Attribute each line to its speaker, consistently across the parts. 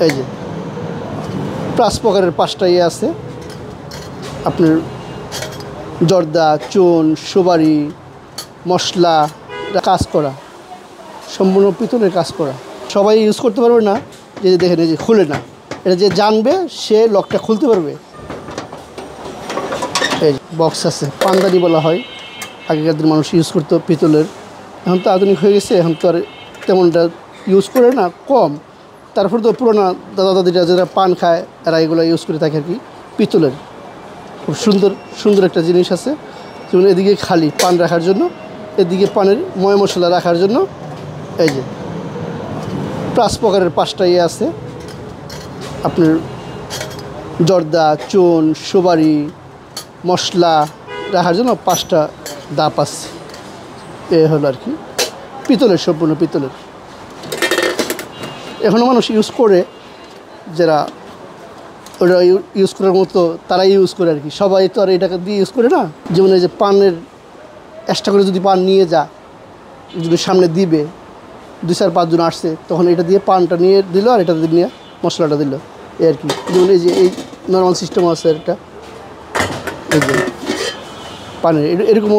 Speaker 1: এই যে 5 প্রকারের 5টা ইয়ে আছে আপনার জর্দা, চুন, সুপারি, মশলা কাজ করা, সম্পূর্ণ পিতলের কাজ করা। সবাই ইউজ করতে পারবে না, যে দেখেন এই যে খুলে না, এটা যে জানবে সে লকটা খুলতে পারবে। এই বক্স আছে, পানদানি বলা হয়। আগেকার দিন মানুষ ইউজ করতো পিতলের, এখন তো আধুনিক হয়ে গেছে, এখন তো আর তেমনটা ইউজ করে না, কম। তারপর তো পুরোনো দাদা দাদিরা যারা পান খায় এরা এগুলো ইউজ করে থাকে আর কি, পিতলের। খুব সুন্দর সুন্দর একটা জিনিস আছে, যেমন এদিকে খালি পান রাখার জন্য, এদিকে পানের ময় মশলা রাখার জন্য। এই যে 5 প্রকারের 5টা ইয়ে আছে আপনার জর্দা, চুন, সুপারি, মশলা রাখার জন্য 5টা দাপ আছে। এ হলো আর কি পিতলের, সম্পূর্ণ পিতলের। এখনও মানুষ ইউজ করে, যারা ওটা ইউজ করার মতো তারাই ইউজ করে আর কি। সবাই তো আর এটাকে দিয়ে ইউজ করে না। যেমন এই যে পানের এক্সট্রা করে যদি পান নিয়ে যা, যদি সামনে দিবে 2-4-5 জন আসছে, তখন এটা দিয়ে পানটা নিয়ে দিল আর এটা দিয়ে নিয়ে মশলাটা দিল, এই আর কি। যেমন এই যে এই নর্মাল সিস্টেম আছে একটা, এই যে পানের এরকম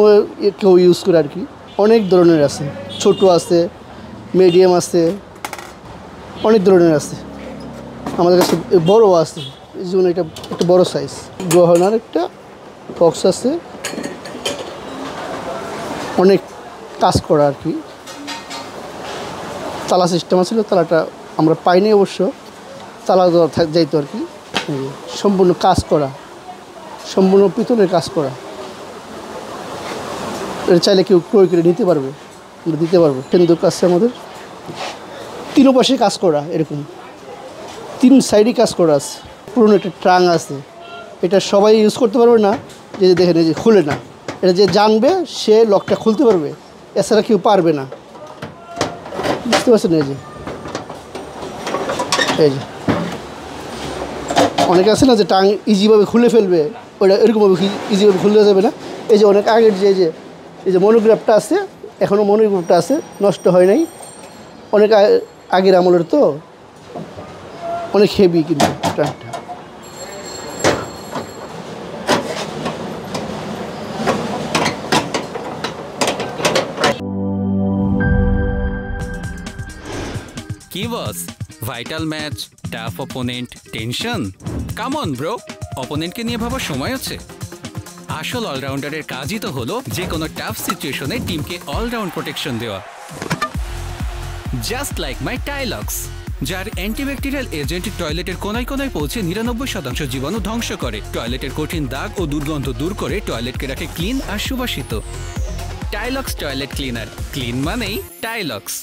Speaker 1: কেউ ইউজ করে আর কি। অনেক ধরনের আছে, ছোট আছে, মিডিয়াম আছে, অনেক ধরনের আছে। আমাদের কাছে বড় আছে, যেমন এটা একটা বড় সাইজ। গহনার একটা বক্স আছে, অনেক কাজ করা আর কি। তালা সিস্টেম আছিল, তালাটা আমরা পাইনি অবশ্য, তালা দেওয়া যাইতো আর কি। সম্পূর্ণ কাজ করা, সম্পূর্ণ পিতলের কাজ করা। এটা চাইলে কেউ ক্রয় করে নিতে পারবে, আমরা দিতে পারবো। কেন্দ্র আছে আমাদের, 3 পাশে কাজ করা, এরকম 3 সাইডে কাজ করা আছে। পুরনো একটা ট্রাং আছে, এটা সবাই ইউজ করতে পারবে না, যে দেখেন এই যে খুলে না, এটা যে জানবে সে লকটা খুলতে পারবে, এছাড়া কেউ পারবে না। বুঝতে পারছেন? এই যে অনেকে আছে না যে টাং ইজিভাবে খুলে ফেলবে, ওইটা এরকমভাবে ইজিভাবে খুলে যাবে না। এই যে অনেক আগের এই যে মনোগ্রাফটা আছে, এখনও মনোগ্রাফটা আছে, নষ্ট হয় নাই। অনেক আগের আমলের তো, অনেক হেভি কিন্তু ট্রাংটা।
Speaker 2: কি boss, vital match, tough opponent, tension? Come on bro, অপোনেন্টকে নিয়ে ভাবার সময় আছে। আসল অলরাউন্ডারের কাজই তো হলো যে কোনো টাফ সিচুয়েশনে টিমকে অলরাউন্ড প্রোটেকশন দেওয়া। জাস্ট লাইক মাই টাইলক্স, যার অ্যান্টিব্যাকটেরিয়াল এজেন্ট টয়লেটের কোনায় কোনায় পৌঁছে 99% জীবাণু ধ্বংস করে, টয়লেটের কঠিন দাগ ও দুর্গন্ধ দূর করে টয়লেটকে রাখে ক্লিন আর সুবাসিত। টাইলক্স টয়লেট ক্লিনার, ক্লিন মানেই টাইলক্স।